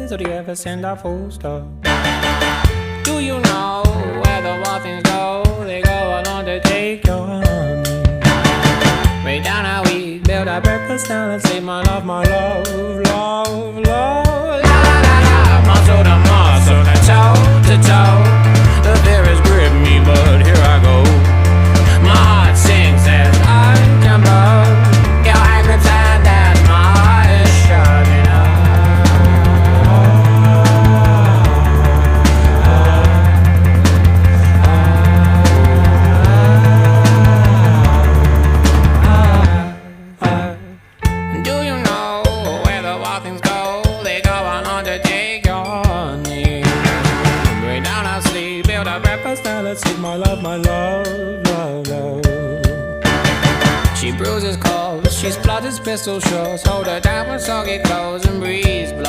Or do you ever send a full stop? Do you know where the wild things go? They go along to take your honey. Way down how we build our breakfast down and say my love, love, love. La la la, muscle to muscle, to toe to toe. The fear has gripped me, but here I go. My heart sings as I jump up. Your hand grips hand as my heart is shutting up. Take my love, love, love. She bruises calls, she splutters pistol shots. Hold her down when soggy clothes and breeze blows.